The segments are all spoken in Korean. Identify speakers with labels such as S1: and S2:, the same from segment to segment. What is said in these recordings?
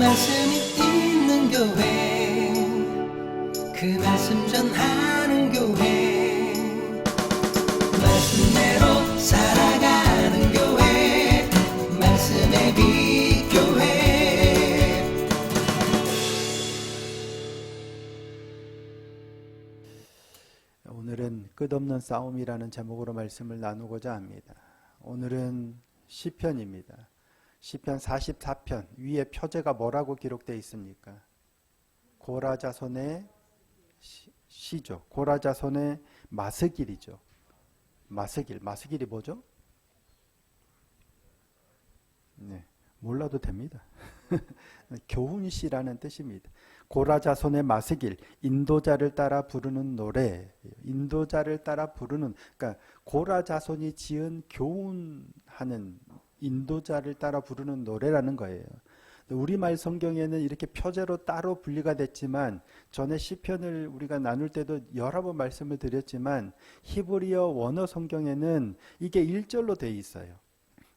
S1: 말씀이 있는 교회, 그 말씀 전하는 교회, 말씀대로 살아가는 교회, 말씀의 빛 교회.
S2: 오늘은 끝없는 싸움이라는 제목으로 말씀을 나누고자 합니다. 오늘은 시편입니다. 시편 44편 위에 표제가 뭐라고 기록되어 있습니까? 고라자손의 시죠. 고라자손의 마스길이죠. 마스길이 뭐죠? 네, 몰라도 됩니다. 교훈시라는 뜻입니다. 고라자손의 마스길, 인도자를 따라 부르는 노래, 인도자를 따라 부르는, 그러니까 고라자손이 지은 교훈하는 인도자를 따라 부르는 노래라는 거예요. 우리말 성경에는 이렇게 표제로 따로 분리가 됐지만, 전에 시편을 우리가 나눌 때도 여러 번 말씀을 드렸지만 히브리어 원어 성경에는 이게 1절로 되어 있어요.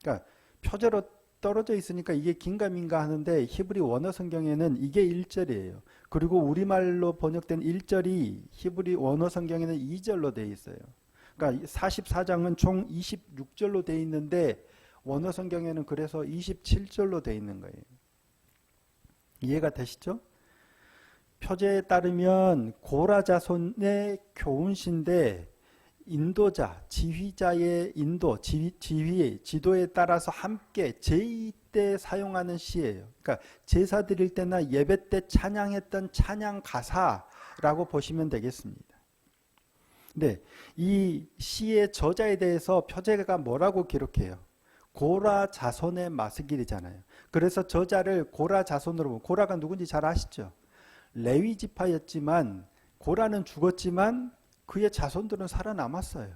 S2: 그러니까 표제로 떨어져 있으니까 이게 긴가민가 하는데 히브리 원어 성경에는 이게 1절이에요. 그리고 우리말로 번역된 1절이 히브리 원어 성경에는 2절로 되어 있어요. 그러니까 44장은 총 26절로 되어 있는데 원어 성경에는 그래서 27절로 되어 있는 거예요. 이해가 되시죠? 표제에 따르면 고라자손의 교훈시인데 인도자, 지휘자의 인도, 지도에 따라서 함께 제의 때 사용하는 시예요. 그러니까 제사 드릴 때나 예배 때 찬양했던 찬양 가사라고 보시면 되겠습니다. 네, 이 시의 저자에 대해서 표제가 뭐라고 기록해요? 고라 자손의 마스길이잖아요. 그래서 저자를 고라 자손으로 보면, 고라가 누군지 잘 아시죠? 레위 지파였지만 고라는 죽었지만 그의 자손들은 살아남았어요.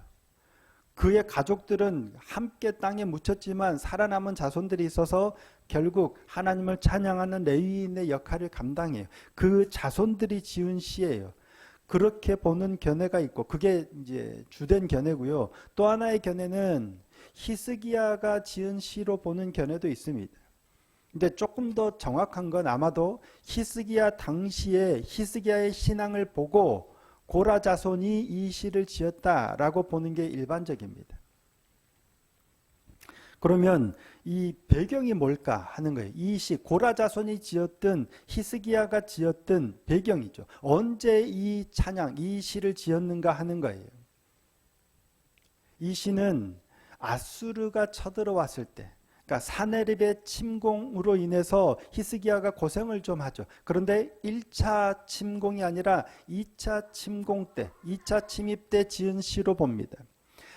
S2: 그의 가족들은 함께 땅에 묻혔지만 살아남은 자손들이 있어서 결국 하나님을 찬양하는 레위인의 역할을 감당해요. 그 자손들이 지은 시예요. 그렇게 보는 견해가 있고, 그게 이제 주된 견해고요. 또 하나의 견해는 히스기야가 지은 시로 보는 견해도 있습니다. 근데 조금 더 정확한 건 아마도 히스기야 당시에 히스기야의 신앙을 보고 고라 자손이 이 시를 지었다라고 보는 게 일반적입니다. 그러면 이 배경이 뭘까 하는 거예요. 이 시, 고라 자손이 지었든 히스기야가 지었든 배경이죠. 언제 이 찬양, 이 시를 지었는가 하는 거예요. 이 시는 아수르가 쳐들어왔을 때, 그러니까 사네립의 침공으로 인해서 히스기야가 고생을 좀 하죠. 그런데 1차 침공이 아니라 2차 침공 때, 2차 침입 때 지은 시로 봅니다.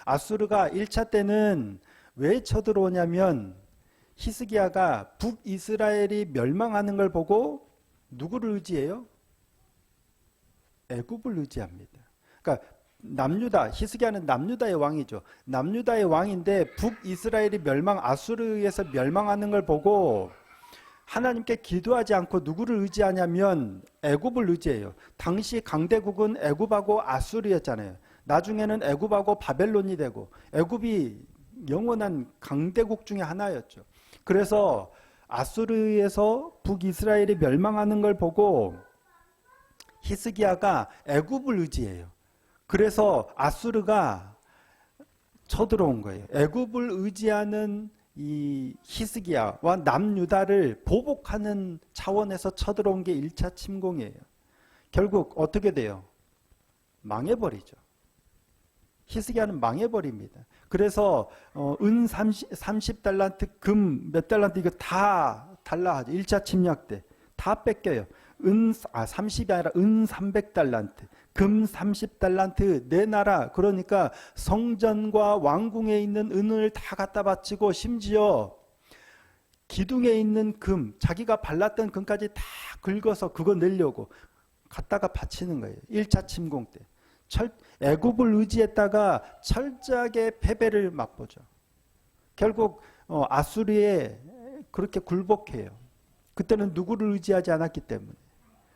S2: 아수르가 1차 때는 왜 쳐들어오냐면 히스기야가 북이스라엘이 멸망하는 걸 보고 누구를 의지해요? 애굽을 의지합니다. 그러니까 남유다, 히스기야는 남유다의 왕이죠. 남유다의 왕인데 북이스라엘이 아수르에 의해서 멸망하는 걸 보고 하나님께 기도하지 않고 누구를 의지하냐면 애굽을 의지해요. 당시 강대국은 애굽하고 아수르였잖아요. 나중에는 애굽하고 바벨론이 되고 애굽이 영원한 강대국 중에 하나였죠. 그래서 아수르에서 북이스라엘이 멸망하는 걸 보고 히스기야가 애굽을 의지해요. 그래서 아수르가 쳐들어온 거예요. 애굽을 의지하는 이 히스기야와 남유다를 보복하는 차원에서 쳐들어온 게 1차 침공이에요. 결국 어떻게 돼요? 망해버리죠. 히스기야는 망해버립니다. 그래서 은 30달란트, 금 몇 달란트 이거 다 달라하죠. 1차 침략 때 다 뺏겨요. 30이 아니라 은 300달란트, 금 30달란트, 내 나라, 그러니까 성전과 왕궁에 있는 은을 다 갖다 바치고 심지어 기둥에 있는 금, 자기가 발랐던 금까지 다 긁어서 그거 내려고 갖다가 바치는 거예요. 1차 침공 때. 애굽을 의지했다가 철저하게 패배를 맛보죠. 결국 아수르에 그렇게 굴복해요. 그때는 누구를 의지하지 않았기 때문에,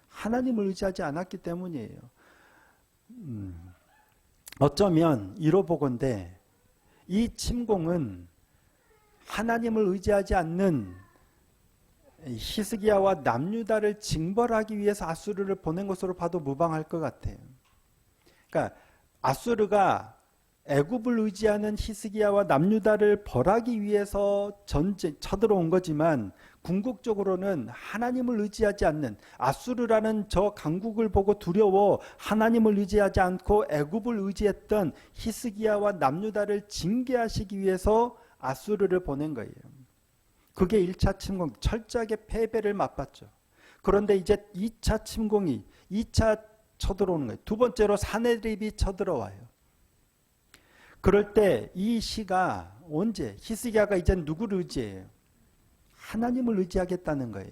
S2: 하나님을 의지하지 않았기 때문이에요. 어쩌면 이로보건대 이 침공은 하나님을 의지하지 않는 히스기야와 남유다를 징벌하기 위해서 아수르를 보낸 것으로 봐도 무방할 것 같아요. 그러니까 아수르가 애굽을 의지하는 히스기야와 남유다를 벌하기 위해서 쳐들어온 거지만 궁극적으로는 하나님을 의지하지 않는, 아수르라는 저 강국을 보고 두려워 하나님을 의지하지 않고 애굽을 의지했던 히스기야와 남유다를 징계하시기 위해서 아수르를 보낸 거예요. 그게 1차 침공, 철저하게 패배를 맛봤죠. 그런데 이제 2차 침공이 2차 쳐들어오는 거예요. 두 번째로 사내립이 쳐들어와요. 그럴 때 이 시가 언제? 히스기야가 이제 누구를 의지해요? 하나님을 의지하겠다는 거예요.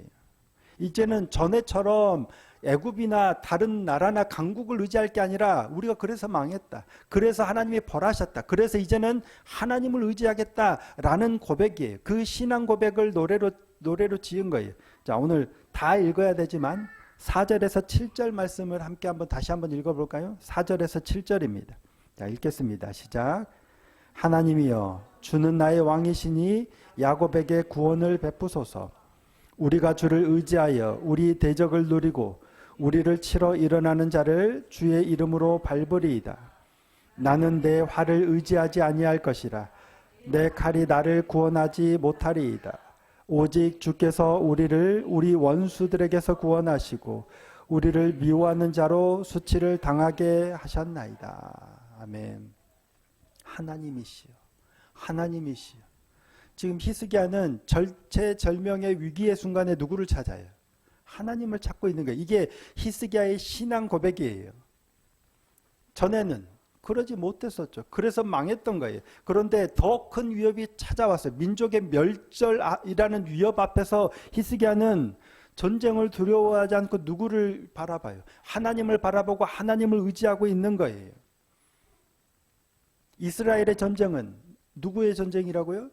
S2: 이제는 전에처럼 애굽이나 다른 나라나 강국을 의지할 게 아니라 우리가 그래서 망했다. 그래서 하나님이 벌하셨다. 그래서 이제는 하나님을 의지하겠다라는 고백이에요. 그 신앙 고백을 노래로 지은 거예요. 자, 오늘 다 읽어야 되지만 4절에서 7절 말씀을 함께 다시 한번 읽어볼까요? 4절에서 7절입니다. 자, 읽겠습니다. 시작. 하나님이여, 주는 나의 왕이시니 야곱에게 구원을 베푸소서. 우리가 주를 의지하여 우리 대적을 누리고 우리를 치러 일어나는 자를 주의 이름으로 밟으리이다. 나는 내 활을 의지하지 아니할 것이라. 내 칼이 나를 구원하지 못하리이다. 오직 주께서 우리를 우리 원수들에게서 구원하시고 우리를 미워하는 자로 수치를 당하게 하셨나이다. 아멘. 하나님이시여, 하나님이시여. 지금 히스기야는 절체절명의 위기의 순간에 누구를 찾아요? 하나님을 찾고 있는 거예요. 이게 히스기야의 신앙 고백이에요. 전에는 그러지 못했었죠. 그래서 망했던 거예요. 그런데 더 큰 위협이 찾아왔어요. 민족의 멸절이라는 위협 앞에서 히스기야는 전쟁을 두려워하지 않고 누구를 바라봐요? 하나님을 바라보고 하나님을 의지하고 있는 거예요. 이스라엘의 전쟁은 누구의 전쟁이라고요?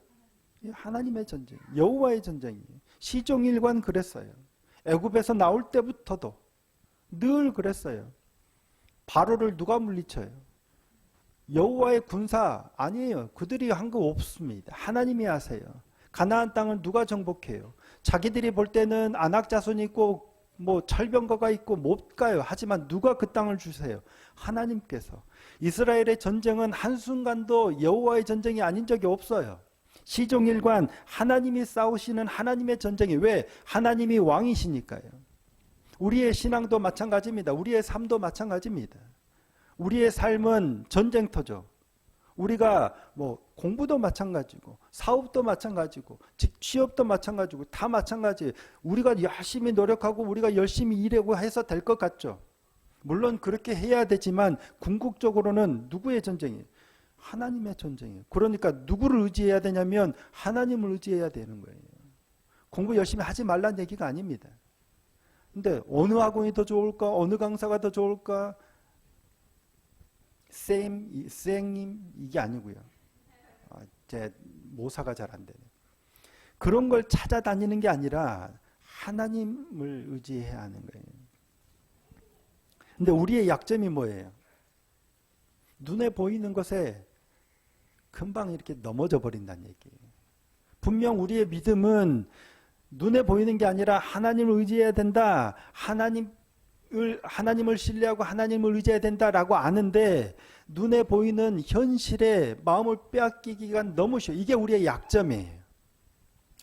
S2: 하나님의 전쟁, 여호와의 전쟁이에요. 시종일관 그랬어요. 애굽에서 나올 때부터도 늘 그랬어요. 바로를 누가 물리쳐요? 여호와의 군사 아니에요. 그들이 한 거 없습니다. 하나님이 하세요. 가나안 땅을 누가 정복해요? 자기들이 볼 때는 아낙 자손이 있고 철병거가 있고 못 가요. 하지만 누가 그 땅을 주세요? 하나님께서. 이스라엘의 전쟁은 한순간도 여호와의 전쟁이 아닌 적이 없어요. 시종일관 하나님이 싸우시는 하나님의 전쟁이. 왜? 하나님이 왕이시니까요. 우리의 신앙도 마찬가지입니다. 우리의 삶도 마찬가지입니다. 우리의 삶은 전쟁터죠. 우리가 공부도 마찬가지고 사업도 마찬가지고 취업도 마찬가지고 다 마찬가지예요. 우리가 열심히 노력하고 우리가 열심히 일하고 해서 될 것 같죠. 물론 그렇게 해야 되지만 궁극적으로는 누구의 전쟁이에요? 하나님의 전쟁이에요. 그러니까 누구를 의지해야 되냐면 하나님을 의지해야 되는 거예요. 공부 열심히 하지 말라는 얘기가 아닙니다. 근데 어느 학원이 더 좋을까? 어느 강사가 더 좋을까? 쌤님 이게 아니고요. 제 모사가 잘 안 되네. 그런 걸 찾아다니는 게 아니라 하나님을 의지해야 하는 거예요. 근데 우리의 약점이 뭐예요? 눈에 보이는 것에 금방 이렇게 넘어져 버린다는 얘기예요. 분명 우리의 믿음은 눈에 보이는 게 아니라 하나님을 의지해야 된다. 하나님을 신뢰하고 하나님을 의지해야 된다라고 아는데 눈에 보이는 현실에 마음을 빼앗기기가 너무 쉬워. 이게 우리의 약점이에요.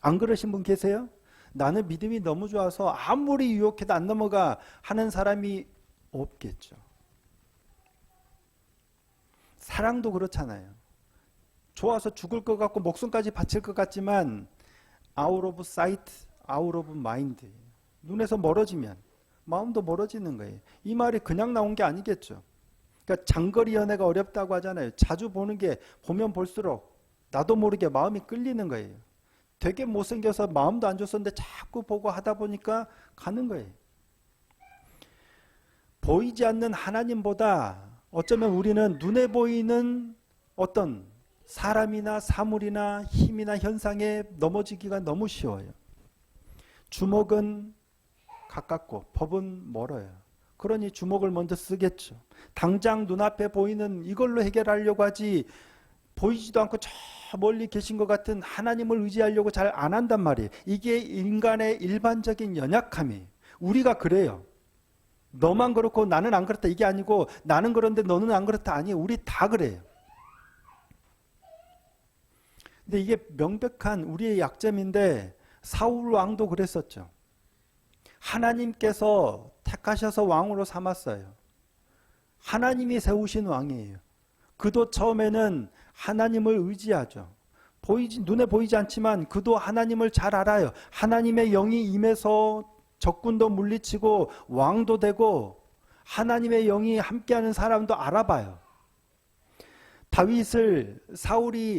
S2: 안 그러신 분 계세요? 나는 믿음이 너무 좋아서 아무리 유혹해도 안 넘어가 하는 사람이 없겠죠. 사랑도 그렇잖아요. 좋아서 죽을 것 같고 목숨까지 바칠 것 같지만 out of sight, out of mind. 눈에서 멀어지면 마음도 멀어지는 거예요. 이 말이 그냥 나온 게 아니겠죠. 그러니까 장거리 연애가 어렵다고 하잖아요. 자주 보면 볼수록 나도 모르게 마음이 끌리는 거예요. 되게 못생겨서 마음도 안 좋았는데 자꾸 보고 하다 보니까 가는 거예요. 보이지 않는 하나님보다 어쩌면 우리는 눈에 보이는 어떤 사람이나 사물이나 힘이나 현상에 넘어지기가 너무 쉬워요. 주먹은 가깝고 법은 멀어요. 그러니 주먹을 먼저 쓰겠죠. 당장 눈앞에 보이는 이걸로 해결하려고 하지 보이지도 않고 저 멀리 계신 것 같은 하나님을 의지하려고 잘 안 한단 말이에요. 이게 인간의 일반적인 연약함이에요. 우리가 그래요. 너만 그렇고 나는 안 그렇다 이게 아니고 나는 그런데 너는 안 그렇다 아니에요. 우리 다 그래요. 근데 이게 명백한 우리의 약점인데 사울 왕도 그랬었죠. 하나님께서 택하셔서 왕으로 삼았어요. 하나님이 세우신 왕이에요. 그도 처음에는 하나님을 의지하죠. 눈에 보이지 않지만 그도 하나님을 잘 알아요. 하나님의 영이 임해서 적군도 물리치고 왕도 되고 하나님의 영이 함께하는 사람도 알아봐요.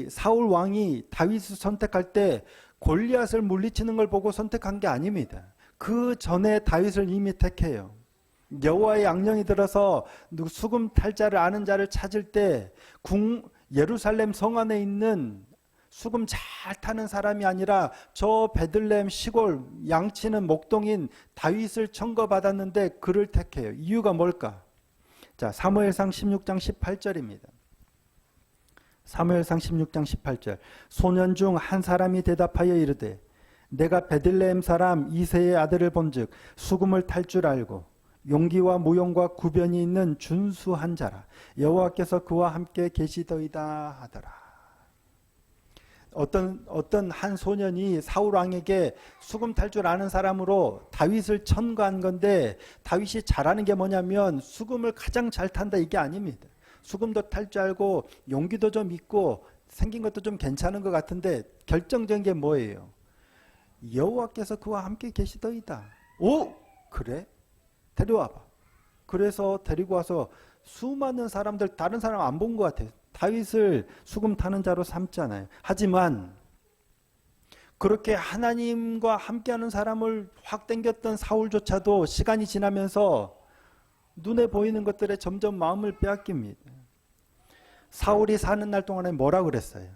S2: 사울 왕이 다윗을 선택할 때 골리앗을 물리치는 걸 보고 선택한 게 아닙니다. 그 전에 다윗을 이미 택해요. 여호와의 양령이 들어서 수금 탈 자를 아는 자를 찾을 때 예루살렘 성 안에 있는 수금 잘 타는 사람이 아니라 저 베들레헴 시골 양치는 목동인 다윗을 청거받았는데 그를 택해요. 이유가 뭘까? 자, 사무엘상 16장 18절입니다. 사무엘상 16장 18절. 소년 중 한 사람이 대답하여 이르되 내가 베들레헴 사람 이새의 아들을 본즉 수금을 탈 줄 알고 용기와 무용과 구변이 있는 준수한 자라. 여호와께서 그와 함께 계시더이다 하더라. 어떤 한 소년이 사울 왕에게 수금 탈 줄 아는 사람으로 다윗을 천거한 건데 다윗이 잘하는 게 뭐냐면 수금을 가장 잘 탄다 이게 아닙니다. 수금도 탈 줄 알고 용기도 좀 있고 생긴 것도 좀 괜찮은 것 같은데 결정적인 게 뭐예요? 여호와께서 그와 함께 계시더이다. 오! 그래? 데려와봐. 그래서 데리고 와서 수많은 사람들 다른 사람 안 본 것 같아요. 다윗을 수금 타는 자로 삼잖아요. 하지만 그렇게 하나님과 함께하는 사람을 확 땡겼던 사울조차도 시간이 지나면서 눈에 보이는 것들에 점점 마음을 빼앗깁니다. 사울이 사는 날 동안에 뭐라 그랬어요?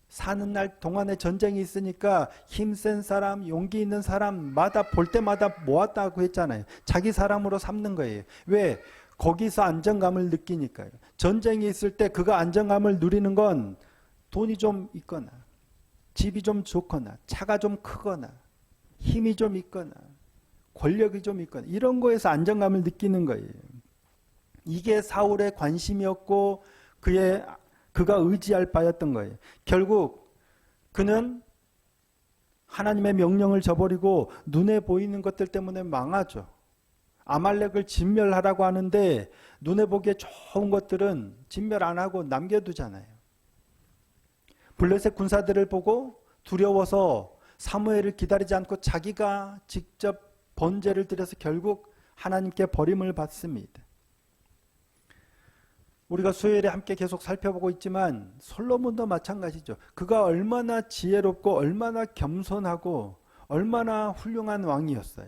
S2: 사는 날 동안에 전쟁이 있으니까 힘센 사람, 용기 있는 사람마다 볼 때마다 모았다고 했잖아요. 자기 사람으로 삼는 거예요. 왜? 거기서 안정감을 느끼니까요. 전쟁이 있을 때 그가 안정감을 누리는 건 돈이 좀 있거나 집이 좀 좋거나 차가 좀 크거나 힘이 좀 있거나 권력이 좀 있거나 이런 거에서 안정감을 느끼는 거예요. 이게 사울의 관심이었고 그가 의지할 바였던 거예요. 결국 그는 하나님의 명령을 저버리고 눈에 보이는 것들 때문에 망하죠. 아말렉을 진멸하라고 하는데 눈에 보기에 좋은 것들은 진멸 안 하고 남겨두잖아요. 블레셋 군사들을 보고 두려워서 사무엘을 기다리지 않고 자기가 직접 번제를 드려서 결국 하나님께 버림을 받습니다. 우리가 수요일에 함께 계속 살펴보고 있지만 솔로몬도 마찬가지죠. 그가 얼마나 지혜롭고 얼마나 겸손하고 얼마나 훌륭한 왕이었어요.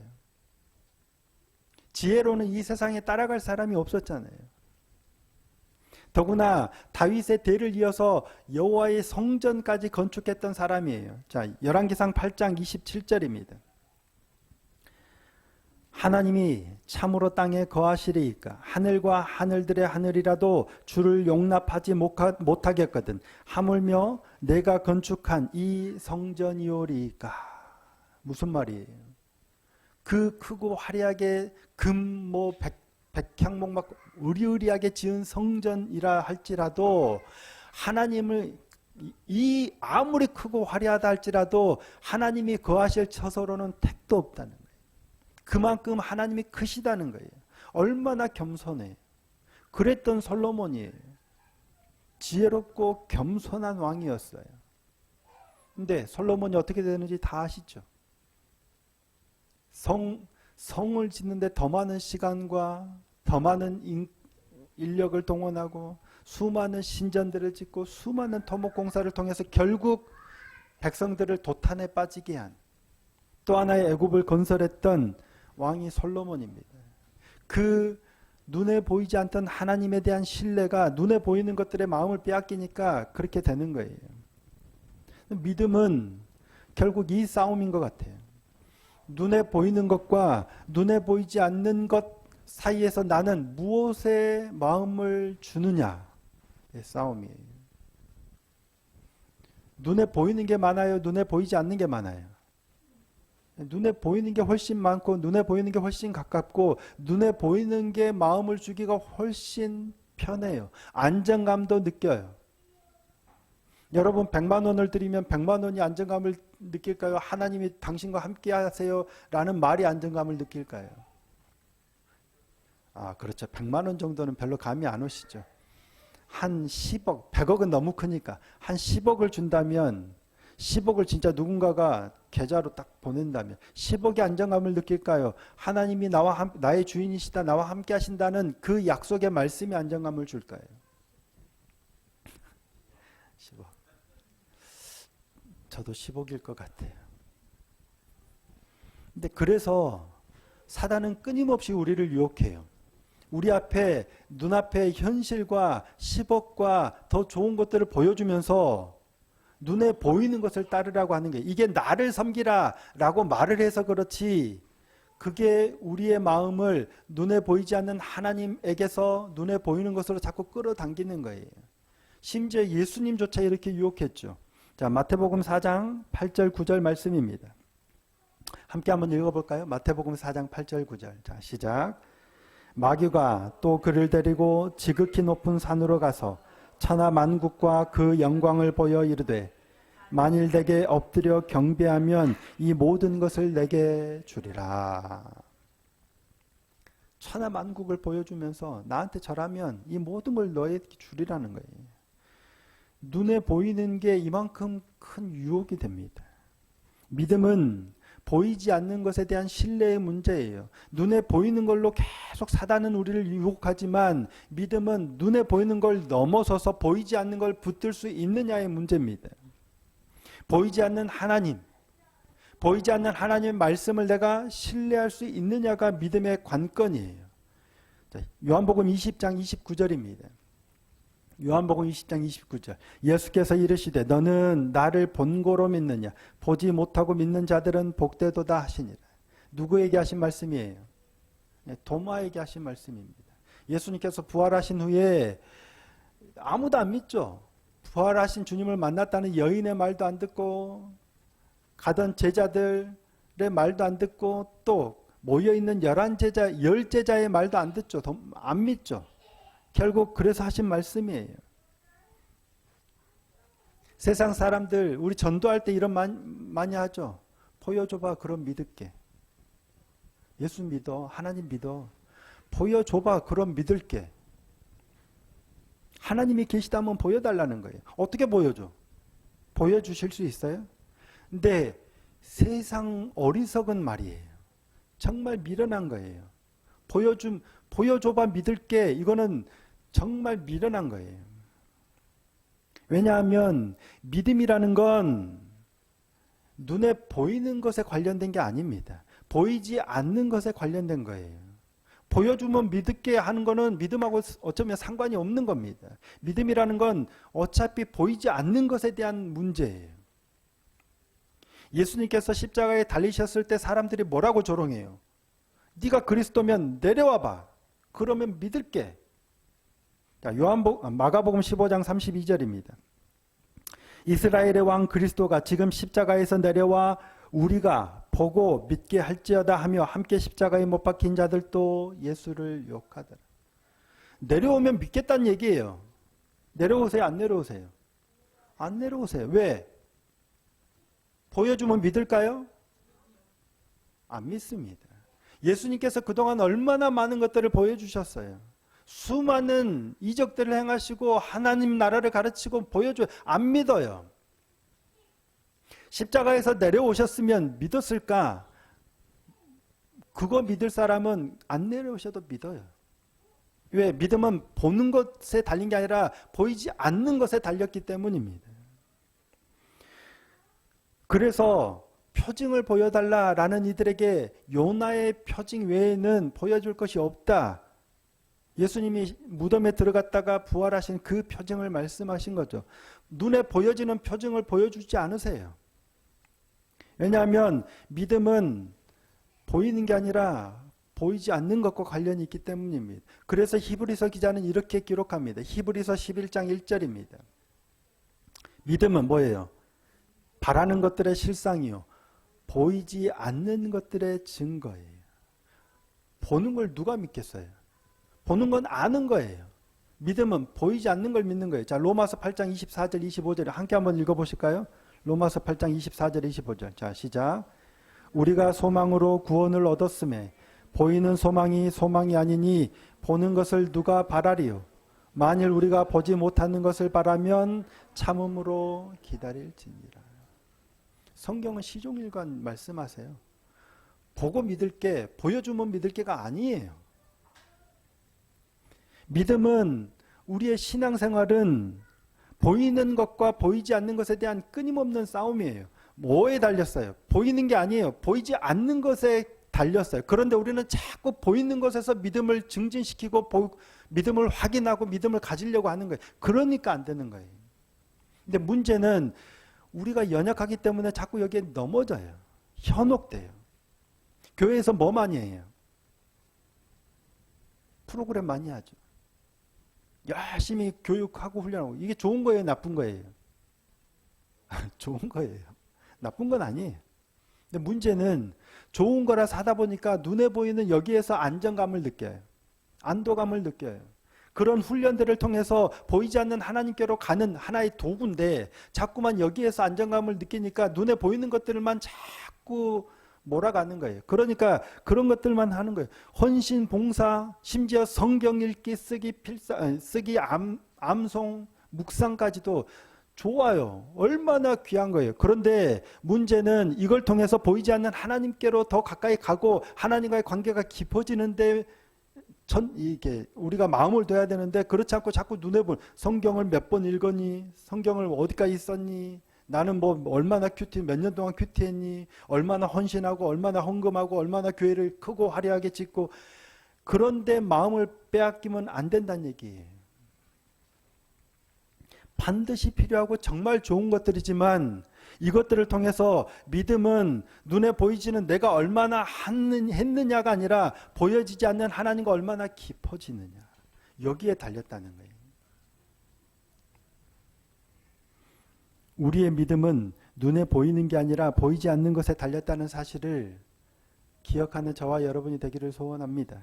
S2: 지혜로는 이 세상에 따라갈 사람이 없었잖아요. 더구나 다윗의 대를 이어서 여호와의 성전까지 건축했던 사람이에요. 자, 열왕기상 8장 27절입니다. 하나님이 참으로 땅에 거하시리이까 하늘과 하늘들의 하늘이라도 주를 용납하지 못하겠거든 하물며 내가 건축한 이 성전이오리이까. 무슨 말이에요? 그 크고 화려하게 백향목 막 의리의리하게 지은 성전이라 할지라도 하나님을 아무리 크고 화려하다 할지라도 하나님이 거하실 처소로는 택도 없다는 거예요. 그만큼 하나님이 크시다는 거예요. 얼마나 겸손해. 그랬던 솔로몬이에요. 지혜롭고 겸손한 왕이었어요. 근데 솔로몬이 어떻게 되는지 다 아시죠? 성을 짓는데 더 많은 시간과 더 많은 인력을 동원하고 수많은 신전들을 짓고 수많은 토목공사를 통해서 결국 백성들을 도탄에 빠지게 한 또 하나의 애굽을 건설했던 왕이 솔로몬입니다. 그 눈에 보이지 않던 하나님에 대한 신뢰가 눈에 보이는 것들의 마음을 빼앗기니까 그렇게 되는 거예요. 믿음은 결국 이 싸움인 것 같아요. 눈에 보이는 것과 눈에 보이지 않는 것 사이에서 나는 무엇에 마음을 주느냐의 싸움이에요. 눈에 보이는 게 많아요? 눈에 보이지 않는 게 많아요? 눈에 보이는 게 훨씬 많고 눈에 보이는 게 훨씬 가깝고 눈에 보이는 게 마음을 주기가 훨씬 편해요. 안정감도 느껴요. 여러분 100만 원을 드리면 100만 원이 안정감을 느낄까요? 하나님이 당신과 함께 하세요 라는 말이 안정감을 느낄까요? 아, 그렇죠. 100만 원 정도는 별로 감이 안 오시죠. 한 10억, 100억은 너무 크니까 한 10억을 준다면 10억을 진짜 누군가가 계좌로 딱 보낸다면 10억의 안정감을 느낄까요? 하나님이 나의 주인이시다, 나와 함께 하신다는 그 약속의 말씀이 안정감을 줄까요? 10억. 저도 10억일 것 같아요. 근데 그래서 사단은 끊임없이 우리를 유혹해요. 우리 앞에 눈앞에 현실과 10억과 더 좋은 것들을 보여주면서 눈에 보이는 것을 따르라고 하는 게 이게 나를 섬기라 라고 말을 해서 그렇지 그게 우리의 마음을 눈에 보이지 않는 하나님에게서 눈에 보이는 것으로 자꾸 끌어당기는 거예요. 심지어 예수님조차 이렇게 유혹했죠. 자, 마태복음 4장 8절 9절 말씀입니다. 함께 한번 읽어볼까요? 마태복음 4장 8절 9절. 자, 시작. 마귀가 또 그를 데리고 지극히 높은 산으로 가서 천하 만국과 그 영광을 보여 이르되 만일 내게 엎드려 경배하면 이 모든 것을 내게 주리라. 천하 만국을 보여주면서 나한테 절하면 이 모든 걸 너에게 주리라는 거예요. 눈에 보이는 게 이만큼 큰 유혹이 됩니다. 믿음은 보이지 않는 것에 대한 신뢰의 문제예요. 눈에 보이는 걸로 계속 사단은 우리를 유혹하지만 믿음은 눈에 보이는 걸 넘어서서 보이지 않는 걸 붙들 수 있느냐의 문제입니다. 보이지 않는 하나님, 보이지 않는 하나님의 말씀을 내가 신뢰할 수 있느냐가 믿음의 관건이에요. 요한복음 20장 29절입니다. 요한복음 20장 29절. 예수께서 이르시되 너는 나를 본고로 믿느냐 보지 못하고 믿는 자들은 복되도다 하시니라. 누구에게 하신 말씀이에요? 도마에게 하신 말씀입니다. 예수님께서 부활하신 후에 아무도 안 믿죠. 부활하신 주님을 만났다는 여인의 말도 안 듣고 가던 제자들의 말도 안 듣고 또 모여있는 10제자의 말도 안 듣죠. 안 믿죠. 결국 그래서 하신 말씀이에요. 세상 사람들 우리 전도할 때 이런 많이 하죠. 보여줘봐 그럼 믿을게. 예수 믿어. 하나님 믿어. 보여줘봐 그럼 믿을게. 하나님이 계시다면 보여달라는 거예요. 어떻게 보여줘? 보여주실 수 있어요? 근데 세상 어리석은 말이에요. 정말 미련한 거예요. 보여줘봐 믿을게. 이거는 정말 미련한 거예요. 왜냐하면 믿음이라는 건 눈에 보이는 것에 관련된 게 아닙니다. 보이지 않는 것에 관련된 거예요. 보여주면 믿을게 하는 거는 믿음하고 어쩌면 상관이 없는 겁니다. 믿음이라는 건 어차피 보이지 않는 것에 대한 문제예요. 예수님께서 십자가에 달리셨을 때 사람들이 뭐라고 조롱해요? 네가 그리스도면 내려와봐. 그러면 믿을게. 자, 마가복음 15장 32절입니다. 이스라엘의 왕 그리스도가 지금 십자가에서 내려와 우리가 보고 믿게 할지어다 하며 함께 십자가에 못 박힌 자들도 예수를 욕하더라. 내려오면 믿겠다는 얘기예요. 내려오세요? 안 내려오세요? 안 내려오세요. 왜? 보여주면 믿을까요? 안 믿습니다. 예수님께서 그동안 얼마나 많은 것들을 보여주셨어요. 수많은 이적들을 행하시고 하나님 나라를 가르치고 보여줘요. 안 믿어요. 십자가에서 내려오셨으면 믿었을까? 그거 믿을 사람은 안 내려오셔도 믿어요. 왜? 믿음은 보는 것에 달린 게 아니라 보이지 않는 것에 달렸기 때문입니다. 그래서 표징을 보여달라라는 이들에게 요나의 표징 외에는 보여줄 것이 없다. 예수님이 무덤에 들어갔다가 부활하신 그 표징을 말씀하신 거죠. 눈에 보여지는 표징을 보여주지 않으세요. 왜냐하면 믿음은 보이는 게 아니라 보이지 않는 것과 관련이 있기 때문입니다. 그래서 히브리서 기자는 이렇게 기록합니다. 히브리서 11장 1절입니다. 믿음은 뭐예요? 바라는 것들의 실상이요. 보이지 않는 것들의 증거예요. 보는 걸 누가 믿겠어요? 보는 건 아는 거예요. 믿음은 보이지 않는 걸 믿는 거예요. 자, 로마서 8장 24절 25절 함께 한번 읽어보실까요? 로마서 8장 24절 25절. 자, 시작. 우리가 소망으로 구원을 얻었음에 보이는 소망이 소망이 아니니 보는 것을 누가 바라리요? 만일 우리가 보지 못하는 것을 바라면 참음으로 기다릴지니라. 성경은 시종일관 말씀하세요. 보고 믿을 게, 보여주면 믿을 게가 아니에요. 믿음은, 우리의 신앙생활은 보이는 것과 보이지 않는 것에 대한 끊임없는 싸움이에요. 뭐에 달렸어요? 보이는 게 아니에요. 보이지 않는 것에 달렸어요. 그런데 우리는 자꾸 보이는 것에서 믿음을 증진시키고 믿음을 확인하고 믿음을 가지려고 하는 거예요. 그러니까 안 되는 거예요. 근데 문제는 우리가 연약하기 때문에 자꾸 여기에 넘어져요. 현혹돼요. 교회에서 뭐 많이 해요? 프로그램 많이 하죠. 열심히 교육하고 훈련하고. 이게 좋은 거예요? 나쁜 거예요? 좋은 거예요. 나쁜 건 아니에요. 근데 문제는 좋은 거라 사다 보니까 눈에 보이는 여기에서 안정감을 느껴요. 안도감을 느껴요. 그런 훈련들을 통해서 보이지 않는 하나님께로 가는 하나의 도구인데 자꾸만 여기에서 안정감을 느끼니까 눈에 보이는 것들만 자꾸 몰아가는 거예요. 그러니까 그런 것들만 하는 거예요. 헌신, 봉사, 심지어 성경 읽기, 쓰기, 암송, 묵상까지도 좋아요. 얼마나 귀한 거예요. 그런데 문제는 이걸 통해서 보이지 않는 하나님께로 더 가까이 가고 하나님과의 관계가 깊어지는데 이게 우리가 마음을 둬야 되는데 그렇지 않고 자꾸 눈에 보는 성경을 몇 번 읽었니? 성경을 어디까지 썼니? 나는 뭐 얼마나 몇 년 동안 큐티했니? 얼마나 헌신하고 얼마나 헌금하고 얼마나 교회를 크고 화려하게 짓고 그런데 마음을 빼앗기면 안 된다는 얘기예요. 반드시 필요하고 정말 좋은 것들이지만 이것들을 통해서 믿음은 눈에 보이지는 내가 얼마나 했느냐가 아니라 보여지지 않는 하나님과 얼마나 깊어지느냐. 여기에 달렸다는 거예요. 우리의 믿음은 눈에 보이는 게 아니라 보이지 않는 것에 달렸다는 사실을 기억하는 저와 여러분이 되기를 소원합니다.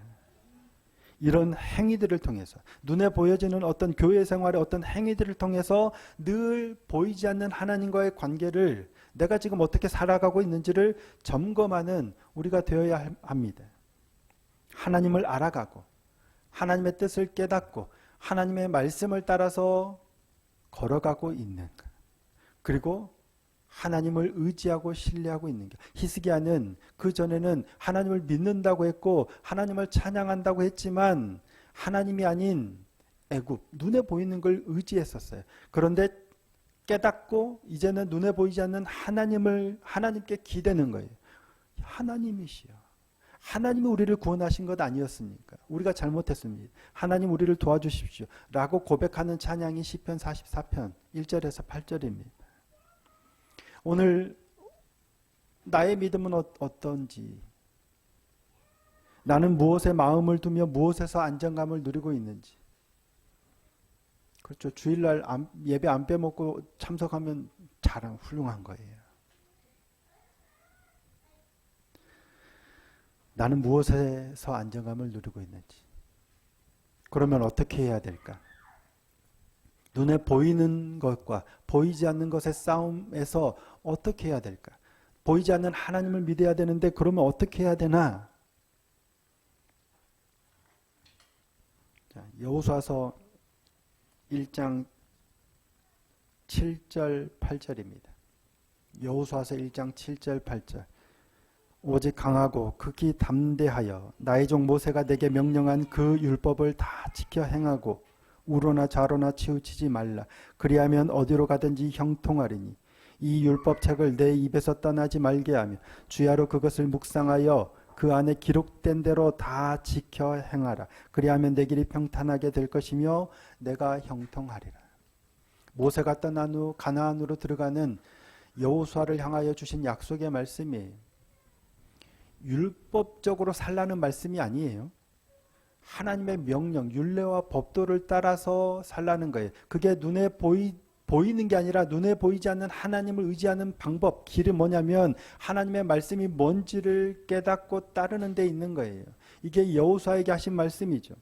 S2: 이런 행위들을 통해서 눈에 보여지는 어떤 교회 생활의 어떤 행위들을 통해서 늘 보이지 않는 하나님과의 관계를 내가 지금 어떻게 살아가고 있는지를 점검하는 우리가 되어야 합니다. 하나님을 알아가고 하나님의 뜻을 깨닫고 하나님의 말씀을 따라서 걸어가고 있는 것. 그리고 하나님을 의지하고 신뢰하고 있는 게 히스기야는 그 전에는 하나님을 믿는다고 했고 하나님을 찬양한다고 했지만 하나님이 아닌 애굽 눈에 보이는 걸 의지했었어요. 그런데 깨닫고 이제는 눈에 보이지 않는 하나님께 기대는 거예요. 하나님이시여. 하나님이 우리를 구원하신 것 아니었습니까? 우리가 잘못했습니다. 하나님 우리를 도와주십시오. 라고 고백하는 찬양이 시편 44편 1절에서 8절입니다. 오늘 나의 믿음은 어떤지, 나는 무엇에 마음을 두며 무엇에서 안정감을 누리고 있는지. 그렇죠. 주일날 예배 안 빼먹고 참석하면 훌륭한 거예요. 나는 무엇에서 안정감을 누리고 있는지. 그러면 어떻게 해야 될까? 눈에 보이는 것과 보이지 않는 것의 싸움에서 어떻게 해야 될까? 보이지 않는 하나님을 믿어야 되는데 그러면 어떻게 해야 되나? 자, 여호수아서 1장 7절 8절입니다. 여호수아서 1장 7절 8절. 오직 강하고 극히 담대하여 나의 종 모세가 내게 명령한 그 율법을 다 지켜 행하고 우로나 좌로나 치우치지 말라. 그리하면 어디로 가든지 형통하리니 이 율법책을 내 입에서 떠나지 말게 하며 주야로 그것을 묵상하여 그 안에 기록된 대로 다 지켜 행하라. 그리하면 내 길이 평탄하게 될 것이며 내가 형통하리라. 모세가 떠난 후 가나안으로 들어가는 여호수아를 향하여 주신 약속의 말씀이 율법적으로 살라는 말씀이 아니에요. 하나님의 명령, 율례와 법도를 따라서 살라는 거예요. 그게 눈에 보이는 게 아니라 눈에 보이지 않는 하나님을 의지하는 방법, 길이 뭐냐면 하나님의 말씀이 뭔지를 깨닫고 따르는 데 있는 거예요. 이게 여호수아에게 하신 말씀이죠.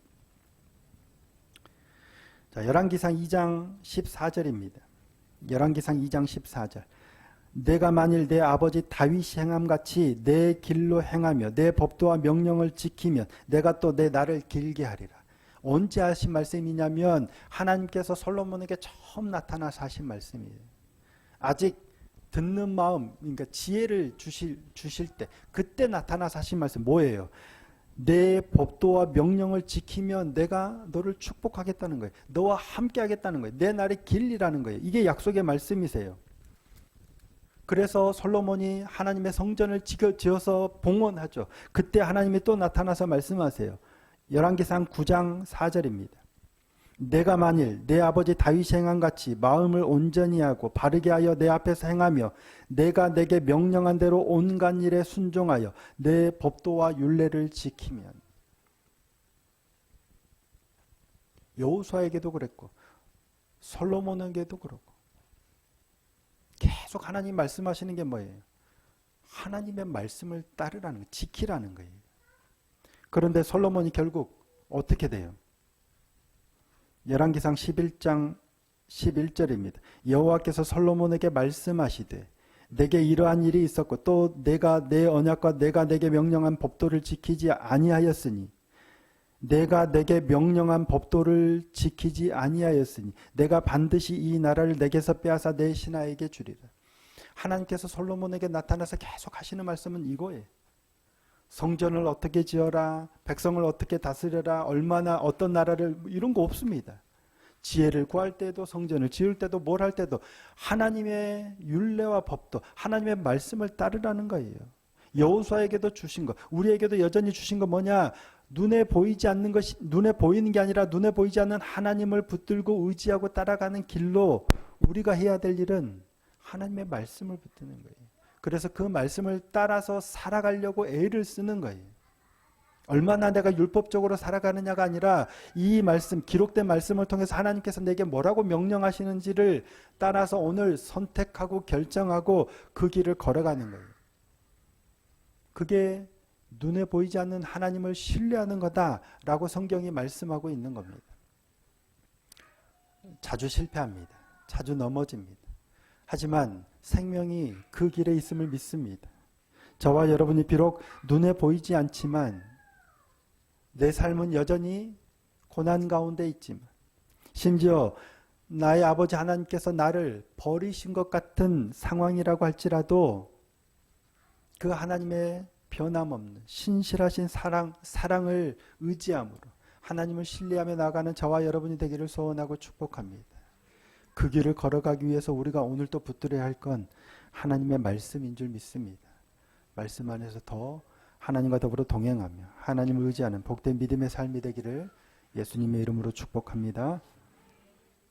S2: 자, 열왕기상 2장 14절입니다. 열왕기상 2장 14절. 내가 만일 내 아버지 다윗이 행함같이 내 길로 행하며 내 법도와 명령을 지키면 내가 또 내 날을 길게 하리라. 언제 하신 말씀이냐면 하나님께서 솔로몬에게 처음 나타나서 하신 말씀이에요. 아직 듣는 마음, 그러니까 지혜를 주실 때 그때 나타나서 하신 말씀 뭐예요? 내 법도와 명령을 지키면 내가 너를 축복하겠다는 거예요. 너와 함께 하겠다는 거예요. 내 날이 길리라는 거예요. 이게 약속의 말씀이세요. 그래서 솔로몬이 하나님의 성전을 지어서 봉헌하죠. 그때 하나님이 또 나타나서 말씀하세요. 열왕기상 9장 4절입니다. 내가 만일 내 아버지 다윗이 행함같이 마음을 온전히 하고 바르게 하여 내 앞에서 행하며 내가 내게 명령한 대로 온갖 일에 순종하여 내 법도와 율례를 지키면. 여호수아에게도 그랬고 솔로몬에게도 그렇고 계속 하나님 말씀하시는 게 뭐예요? 하나님의 말씀을 따르라는 거예요. 지키라는 거예요. 그런데 솔로몬이 결국 어떻게 돼요? 열왕기상 11장 11절입니다. 여호와께서 솔로몬에게 말씀하시되 내게 이러한 일이 있었고 또 내가 내 언약과 내가 내게 명령한 법도를 지키지 아니하였으니 내가 내게 명령한 법도를 지키지 아니하였으니 내가 반드시 이 나라를 내게서 빼앗아 내 신하에게 주리라. 하나님께서 솔로몬에게 나타나서 계속 하시는 말씀은 이거예요. 성전을 어떻게 지어라, 백성을 어떻게 다스려라, 얼마나 어떤 나라를, 이런 거 없습니다. 지혜를 구할 때도 성전을 지을 때도 뭘 할 때도 하나님의 율례와 법도 하나님의 말씀을 따르라는 거예요. 여호수아에게도 주신 거, 우리에게도 여전히 주신 거 뭐냐? 눈에 보이지 않는 것이, 눈에 보이는 게 아니라 눈에 보이지 않는 하나님을 붙들고 의지하고 따라가는 길로 우리가 해야 될 일은 하나님의 말씀을 붙드는 거예요. 그래서 그 말씀을 따라서 살아가려고 애를 쓰는 거예요. 얼마나 내가 율법적으로 살아가느냐가 아니라 이 말씀, 기록된 말씀을 통해서 하나님께서 내게 뭐라고 명령하시는지를 따라서 오늘 선택하고 결정하고 그 길을 걸어가는 거예요. 그게 눈에 보이지 않는 하나님을 신뢰하는 거다라고 성경이 말씀하고 있는 겁니다. 자주 실패합니다. 자주 넘어집니다. 하지만 생명이 그 길에 있음을 믿습니다. 저와 여러분이 비록 눈에 보이지 않지만 내 삶은 여전히 고난 가운데 있지만 심지어 나의 아버지 하나님께서 나를 버리신 것 같은 상황이라고 할지라도 그 하나님의 변함없는 신실하신 사랑을 의지함으로 하나님을 신뢰하며 나가는 저와 여러분이 되기를 소원하고 축복합니다. 그 길을 걸어가기 위해서 우리가 오늘 또 붙들어야 할 건 하나님의 말씀인 줄 믿습니다. 말씀 안에서 더 하나님과 더불어 동행하며 하나님을 의지하는 복된 믿음의 삶이 되기를 예수님의 이름으로 축복합니다.